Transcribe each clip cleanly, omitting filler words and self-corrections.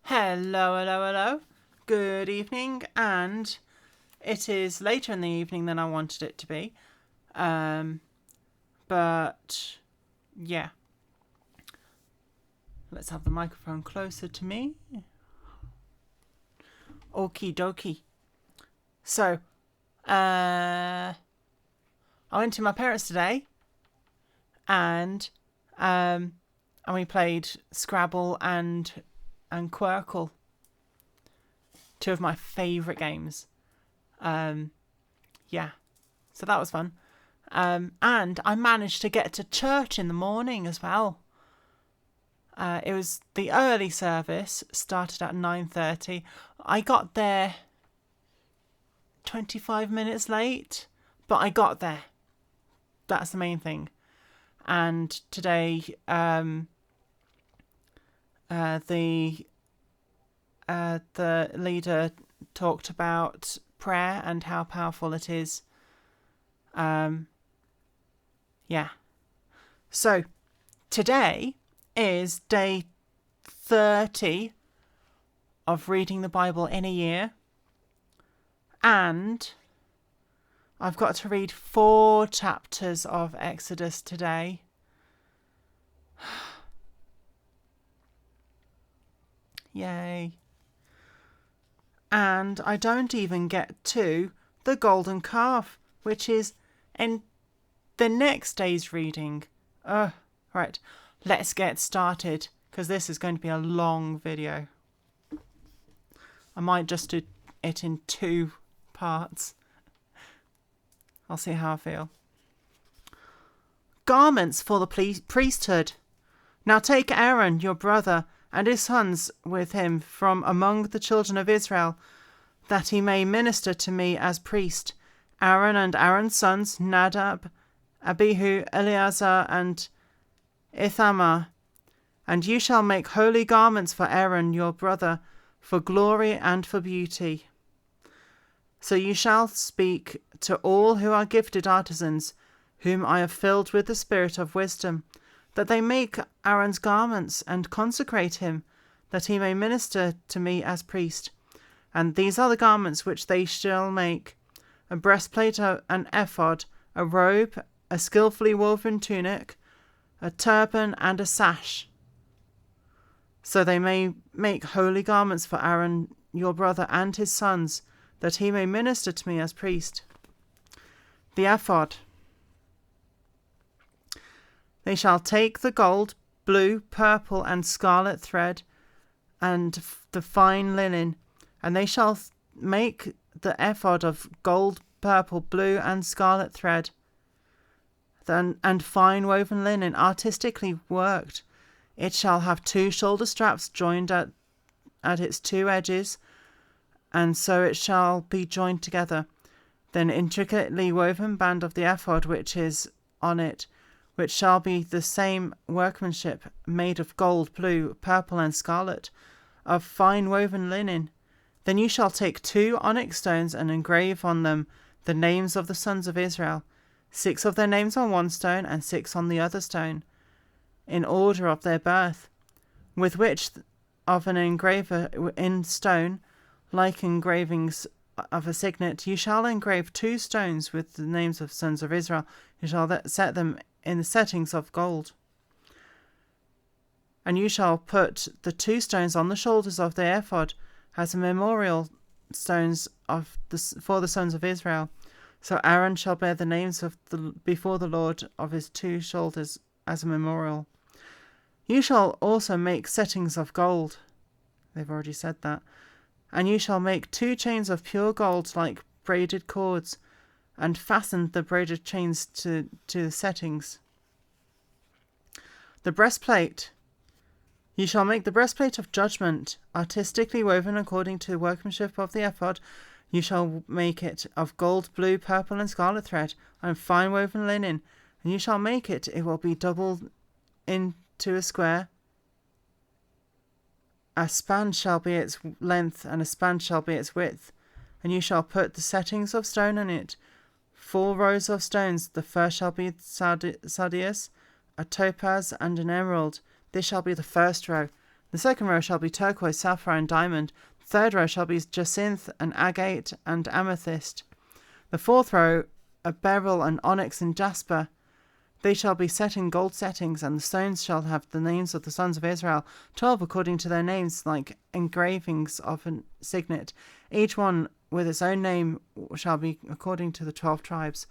Hello, hello, hello. Good evening, and it is later in the evening than I wanted it to be. But yeah, let's have the microphone closer to me. Okie dokie. So, I went to my parents today, and we played Scrabble and Quirkle, two of my favourite games. Yeah, so that was fun. And I managed to get to church in the morning as well. It was the early service, started at 9:30. I got there 25 minutes late, but I got there. That's the main thing. And today, the leader talked about prayer and how powerful it is. Yeah. So today is day 30 of reading the Bible in a year, and I've got to read 4 chapters of Exodus today. Yay. And I don't even get to the golden calf, which is in the next day's reading. Right, let's get started, because this is going to be a long video. I might just do it in 2 parts. I'll see how I feel. Garments for the priesthood. Now take Aaron, your brother, and his sons with him from among the children of Israel, that he may minister to me as priest. Aaron and Aaron's sons, Nadab, Abihu, Eleazar, and Ithamar. And you shall make holy garments for Aaron your brother, for glory and for beauty. So you shall speak to all who are gifted artisans, whom I have filled with the spirit of wisdom, that they make Aaron's garments and consecrate him, that he may minister to me as priest. And these are the garments which they shall make: a breastplate, an ephod, a robe, a skillfully woven tunic, a turban, and a sash. So they may make holy garments for Aaron your brother and his sons, that he may minister to me as priest. The ephod. They shall take the gold, blue, purple, and scarlet thread, and the fine linen, and they shall make the ephod of gold, purple, blue, and scarlet thread, and fine woven linen, artistically worked. It shall have 2 shoulder straps joined at its 2 edges, and so it shall be joined together. Then intricately woven band of the ephod which is on it, which shall be the same workmanship, made of gold, blue, purple, and scarlet, of fine woven linen. Then you shall take 2 onyx stones and engrave on them the names of the sons of Israel, 6 of their names on one stone and 6 on the other stone, in order of their birth, with which of an engraver in stone, like engravings of a signet, you shall engrave 2 stones with the names of sons of Israel. You shall set them in the settings of gold. And you shall put the 2 stones on the shoulders of the ephod as a memorial stones for the sons of Israel. So Aaron shall bear the names before the Lord of his 2 shoulders as a memorial. You shall also make settings of gold. They've already said that. And you shall make 2 chains of pure gold like braided cords, and fasten the braided chains to the settings. The breastplate. You shall make the breastplate of judgment, artistically woven according to the workmanship of the ephod. You shall make it of gold, blue, purple, and scarlet thread, and fine woven linen. And you shall make it will be doubled into a square. A span shall be its length, and a span shall be its width. And you shall put the settings of stone on it, 4 rows of stones. The first shall be sardius, a topaz, and an emerald. This shall be the first row. The second row shall be turquoise, sapphire, and diamond. The third row shall be jacinth and agate and amethyst. The fourth row a beryl and onyx and jasper. They shall be set in gold settings, and the stones shall have the names of the sons of Israel, 12 according to their names, like engravings of a signet. Each one with its own name shall be according to the 12 tribes.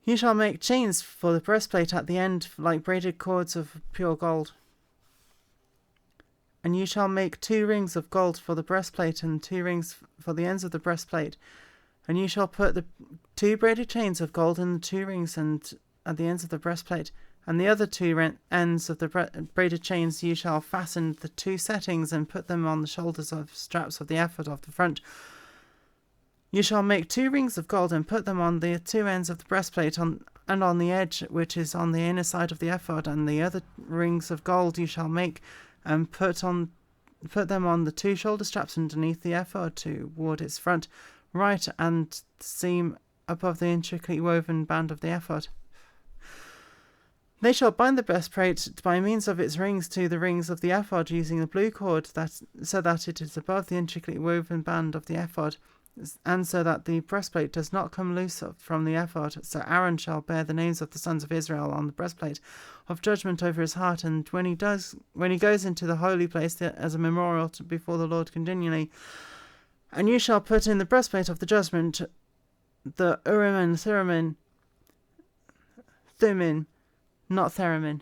You shall make chains for the breastplate at the end, like braided cords of pure gold. And you shall make 2 rings of gold for the breastplate, and 2 rings for the ends of the breastplate. And you shall put the 2 braided chains of gold in the 2 rings and at the ends of the breastplate, and the other 2 ends of the braided chains you shall fasten the 2 settings and put them on the shoulders of straps of the ephod of the front. You shall make 2 rings of gold and put them on the 2 ends of the breastplate and on the edge which is on the inner side of the ephod, and the other rings of gold you shall make and put them on the 2 shoulder straps underneath the ephod toward its front, right and seam above the intricately woven band of the ephod. They shall bind the breastplate by means of its rings to the rings of the ephod, using the blue cord, so that it is above the intricately woven band of the ephod, and so that the breastplate does not come loose from the ephod. So Aaron shall bear the names of the sons of Israel on the breastplate of judgment over his heart, and when he goes into the holy place as a memorial before the Lord continually. And you shall put in the breastplate of the judgment the Urim and Thummim, not Theremin.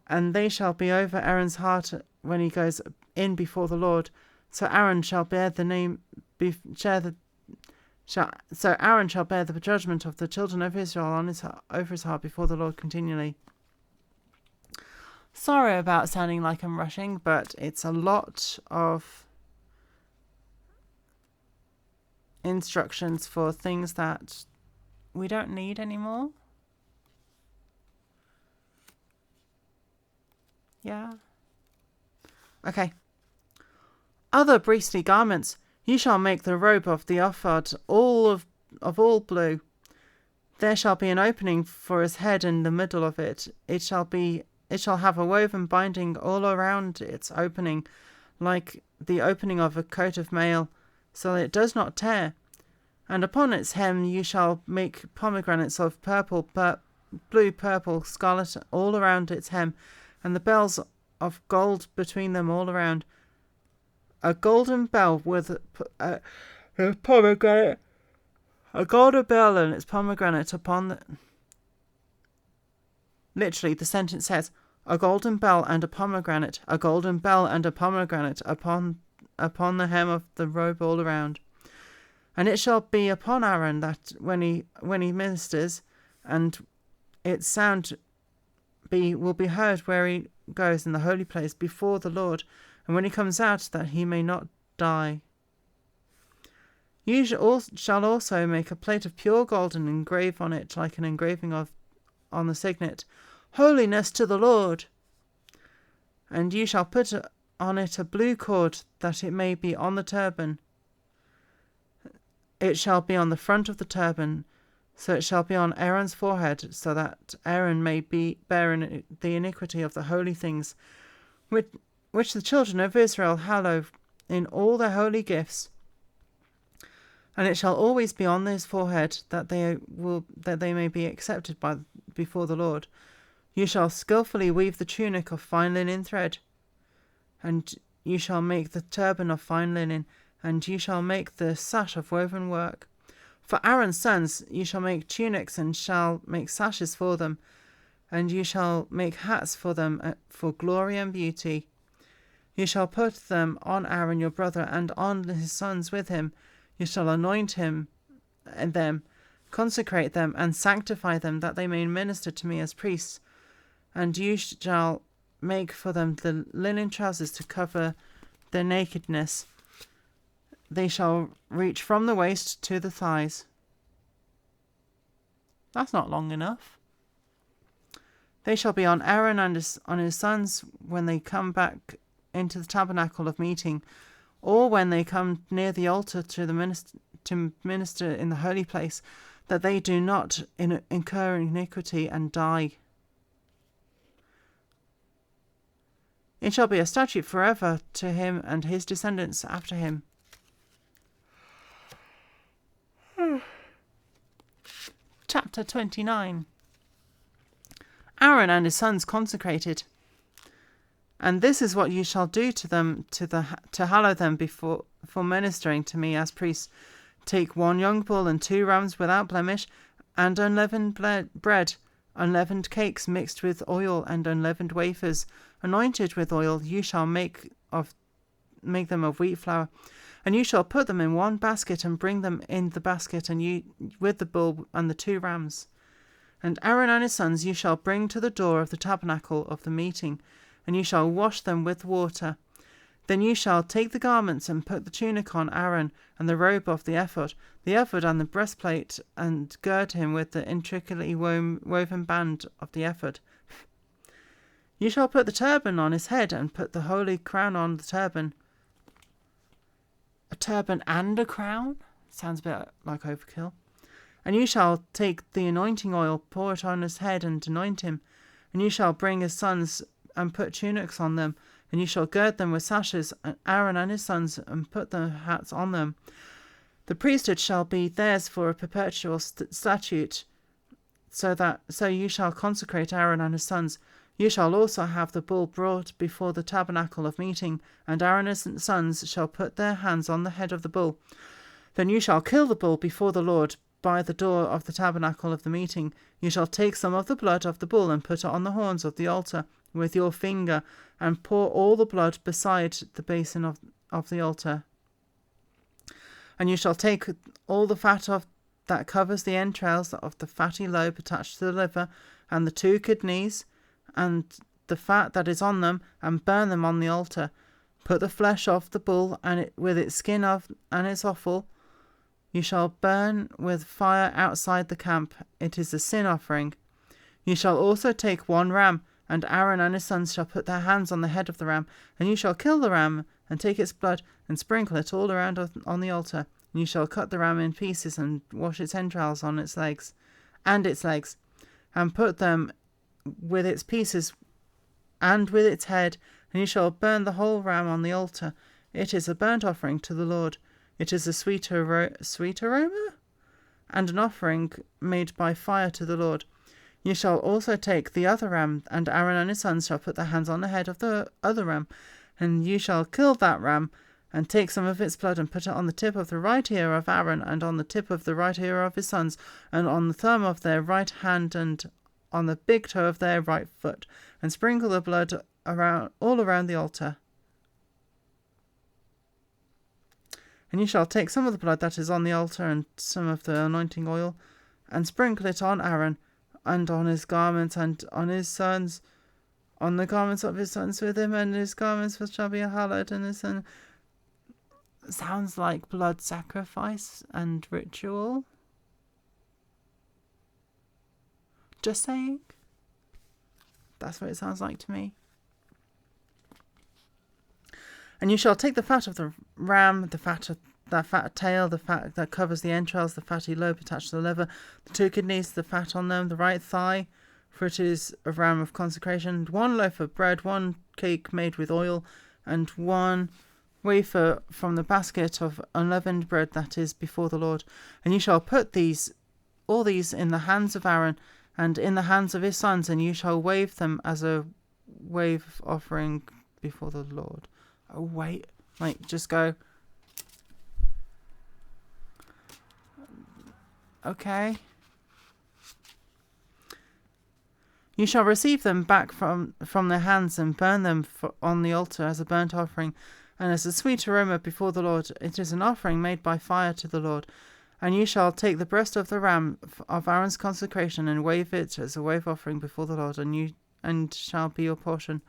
And they shall be over Aaron's heart when he goes in before the Lord. So Aaron shall bear the judgment of the children of Israel over his heart before the Lord continually. Sorry about sounding like I'm rushing, but it's a lot of instructions for things that we don't need anymore. Yeah. Okay. Other priestly garments. You shall make the robe of the ephod of all blue. There shall be an opening for his head in the middle of it. It shall have a woven binding all around its opening, like the opening of a coat of mail, so that it does not tear. And upon its hem you shall make pomegranates of blue, purple, scarlet all around its hem, and the bells of gold between them all around. A golden bell with a pomegranate, a golden bell and its pomegranate upon the... Literally, the sentence says, a golden bell and a pomegranate, a golden bell and a pomegranate upon the hem of the robe all around. And it shall be upon Aaron that when he ministers, and its sound will be heard where he goes in the holy place before the Lord, and when he comes out, that he may not die. You shall also make a plate of pure gold and engrave on it like an engraving on the signet, Holiness to the Lord. And you shall put on it a blue cord, that it may be on the turban. It shall be on the front of the turban, so it shall be on Aaron's forehead, so that Aaron may bear the iniquity of the holy things, which the children of Israel hallow in all their holy gifts. And it shall always be on his forehead, that they may be accepted before the Lord. You shall skillfully weave the tunic of fine linen thread, and you shall make the turban of fine linen, and you shall make the sash of woven work. For Aaron's sons you shall make tunics, and shall make sashes for them, and you shall make hats for them for glory and beauty. You shall put them on Aaron your brother, and on his sons with him. You shall anoint him and them, consecrate them, and sanctify them, that they may minister to me as priests. And you shall make for them the linen trousers to cover their nakedness. They shall reach from the waist to the thighs. That's not long enough. They shall be on Aaron and on his sons when they come back into the tabernacle of meeting, or when they come near the altar to minister in the holy place, that they do not incur iniquity and die. It shall be a statute forever to him and his descendants after him. Chapter 29. Aaron and his sons consecrated. And this is what you shall do to them to hallow them for ministering to me as priests. Take 1 young bull and 2 rams without blemish, and unleavened bread, unleavened cakes mixed with oil, and unleavened wafers anointed with oil. You shall make them of wheat flour, and you shall put them in 1 basket, and bring them in the basket, and you with the bull and the 2 rams. And Aaron and his sons you shall bring to the door of the tabernacle of the meeting, and you shall wash them with water. Then you shall take the garments and put the tunic on Aaron, and the robe of the ephod and the breastplate, and gird him with the intricately woven band of the ephod. You shall put the turban on his head, and put the holy crown on the turban. A turban and a crown? Sounds a bit like overkill. And you shall take the anointing oil, pour it on his head, and anoint him. And you shall bring his sons and put tunics on them, and you shall gird them with sashes, and Aaron and his sons, and put the hats on them. The priesthood shall be theirs for a perpetual statute, so you shall consecrate Aaron and his sons. You shall also have the bull brought before the tabernacle of meeting, and Aaron and his sons shall put their hands on the head of the bull. Then you shall kill the bull before the Lord by the door of the tabernacle of the meeting. You shall take some of the blood of the bull and put it on the horns of the altar with your finger, and pour all the blood beside the basin of the altar. And you shall take all the fat that covers the entrails of the fatty lobe attached to the liver, and the 2 kidneys, and the fat that is on them, and burn them on the altar. Put the flesh of the bull with its skin and its offal you shall burn with fire outside the camp. It is a sin offering. You shall also take 1 ram, and Aaron and his sons shall put their hands on the head of the ram, and you shall kill the ram, and take its blood, and sprinkle it all around on the altar. And you shall cut the ram in pieces, and wash its entrails on its legs, and put them with its pieces and with its head, and you shall burn the whole ram on the altar. It is a burnt offering to the Lord. It is a sweet aroma, and an offering made by fire to the Lord. You shall also take the other ram, and Aaron and his sons shall put their hands on the head of the other ram, and you shall kill that ram, and take some of its blood, and put it on the tip of the right ear of Aaron, and on the tip of the right ear of his sons, and on the thumb of their right hand, and on the big toe of their right foot, and sprinkle the blood all around the altar. And you shall take some of the blood that is on the altar, and some of the anointing oil, and sprinkle it on Aaron, and on his garments, and on his sons, on the garments of his sons with him, and his garments shall be hallowed, and his son. Sounds like blood sacrifice and ritual. Just saying. That's what it sounds like to me. And you shall take the fat of the ram, the fat tail, the fat that covers the entrails, the fatty lobe attached to the liver, the 2 kidneys, the fat on them, the right thigh, for it is a ram of consecration, 1 loaf of bread, 1 cake made with oil, and 1 wafer from the basket of unleavened bread that is before the Lord. And you shall put all these in the hands of Aaron, and in the hands of his sons, and you shall wave them as a wave offering before the Lord. Oh, wait. Just go. Okay. You shall receive them back from their hands, and burn them on the altar as a burnt offering, and as a sweet aroma before the Lord. It is an offering made by fire to the Lord. And you shall take the breast of the ram of Aaron's consecration, and wave it as a wave offering before the Lord, and shall be your portion.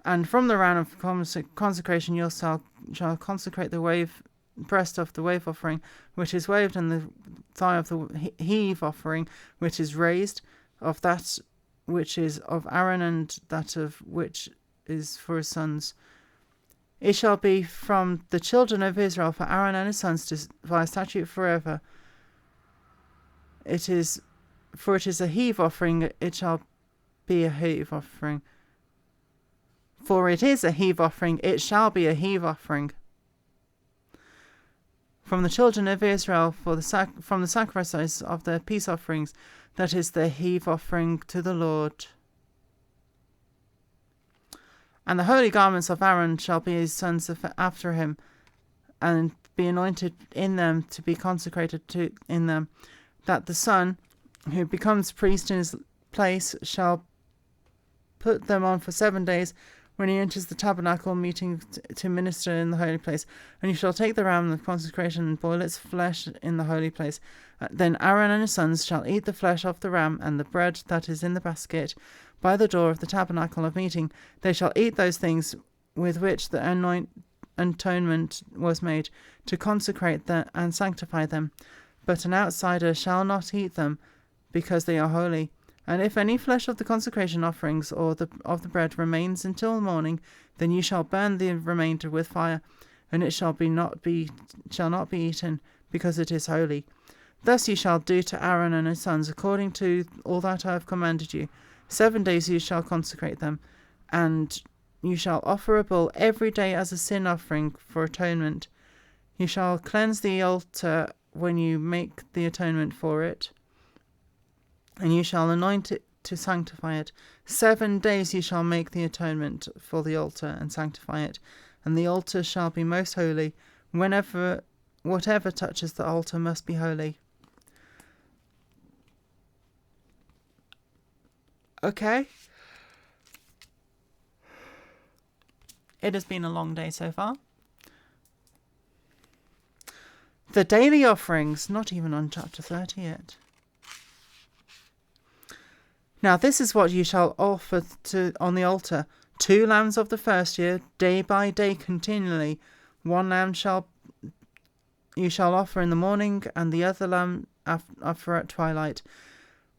And from the ram of consecration you shall consecrate the breast of the wave offering, which is waved, and the thigh of the heave offering, which is raised, of that which is of Aaron, and that of which is for his sons. It shall be from the children of Israel for Aaron and his sons by statute forever. It is a heave offering, it shall be a heave offering. For it is a heave offering, it shall be a heave offering. From the children of Israel, from the sacrifices of their peace offerings, that is the heave offering to the Lord. And the holy garments of Aaron shall be his sons after him, and be anointed in them, to be consecrated in them, that the son who becomes priest in his place shall put them on for 7 days when he enters the tabernacle meeting to minister in the holy place. And you shall take the ram of consecration and boil its flesh in the holy place. Then Aaron and his sons shall eat the flesh of the ram and the bread that is in the basket by the door of the tabernacle of meeting. They shall eat those things with which the atonement was made, to consecrate them and sanctify them. But an outsider shall not eat them, because they are holy. And if any flesh of the consecration offerings or of the bread remains until the morning, then you shall burn the remainder with fire, and it shall not be eaten, because it is holy. Thus you shall do to Aaron and his sons according to all that I have commanded you. 7 days you shall consecrate them, and you shall offer a bull every day as a sin offering for atonement. You shall cleanse the altar when you make the atonement for it, and you shall anoint it to sanctify it. 7 days you shall make the atonement for the altar and sanctify it, and the altar shall be most holy. Whatever touches the altar must be holy. Okay. It has been a long day so far. The daily offerings, not even on chapter 30 yet. Now this is what you shall offer on the altar: 2 lambs of the first year, day by day continually. 1 lamb you shall offer in the morning, and the other lamb offer at twilight.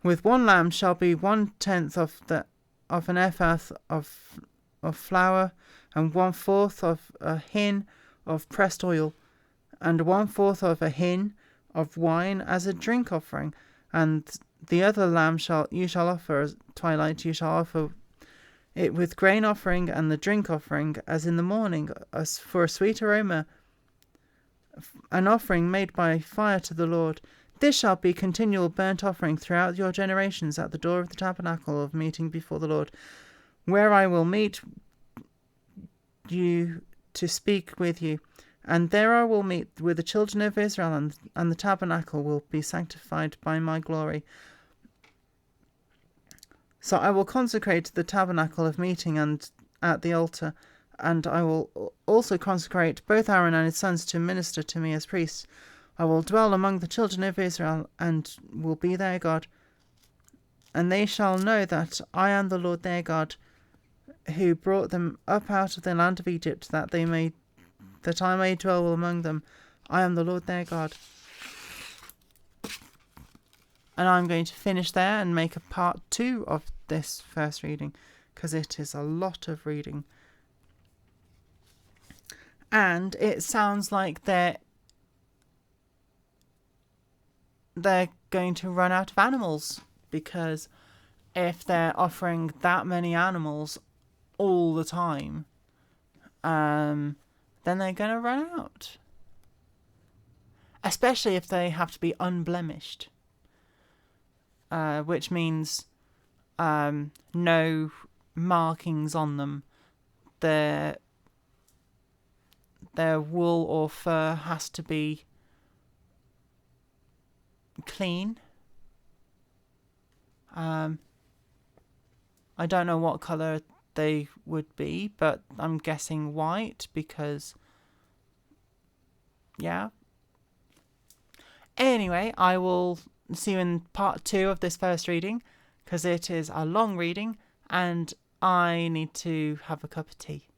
With 1 lamb shall be 1/10 of an ephah of flour, and 1/4 of a hin of pressed oil, and 1/4 of a hin of wine as a drink offering. And the other lamb you shall offer at twilight. You shall offer it with grain offering and the drink offering as in the morning, as for a sweet aroma, an offering made by fire to the Lord. This shall be continual burnt offering throughout your generations at the door of the tabernacle of meeting before the Lord, where I will meet you to speak with you. And there I will meet with the children of Israel, and the tabernacle will be sanctified by my glory. So I will consecrate the tabernacle of meeting and at the altar, and I will also consecrate both Aaron and his sons to minister to me as priests. I will dwell among the children of Israel, and will be their God. And they shall know that I am the Lord their God, who brought them up out of the land of Egypt, that I may dwell among them. I am the Lord their God. And I'm going to finish there and make a part 2 of this first reading, because it is a lot of reading. And it sounds like they're going to run out of animals, because if they're offering that many animals all the time, then they're going to run out. Especially if they have to be unblemished, which means no markings on them. Their wool or fur has to be clean. I don't know what colour they would be, but I'm guessing white, because yeah. Anyway, I will see you in part 2 of this first reading, because it is a long reading and I need to have a cup of tea.